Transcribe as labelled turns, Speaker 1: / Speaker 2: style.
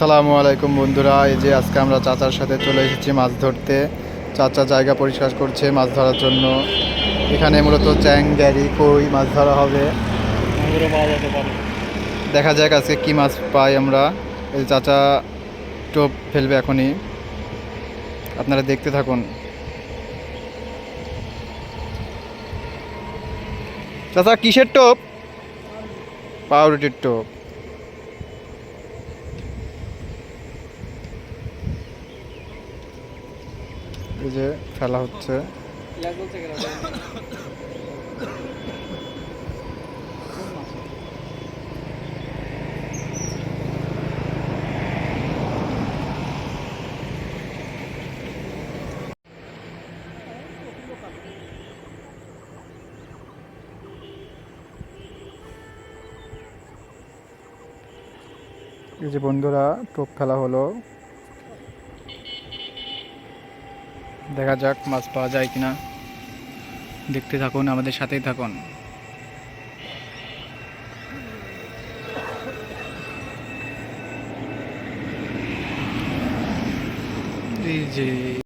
Speaker 1: আসসালামু আলাইকুম বন্ধুরা, এই যে আজকে আমরা চাচার সাথে চলে এসেছি মাছ ধরতে। চাচা জায়গা পরিষ্কার করছে মাছ ধরার জন্য। এখানে মূলত চ্যাং, গ্যারি, কই মাছ ধরা হবে। দেখা যাক আজকে কি মাছ পাই আমরা। এই চাচা টোপ ফেলবে এখনই, আপনারা দেখতে থাকুন। চাচা কিসের টোপ? পাউরুটির টোপ। এই যে ফেলা হচ্ছে। এই যে বন্ধুরা, টোপ ফেলা হলো। দেখা যাক মাছ পাওয়া যায় কিনা। দেখতে থাকুন, আমাদের সাথেই থাকুন। এই যে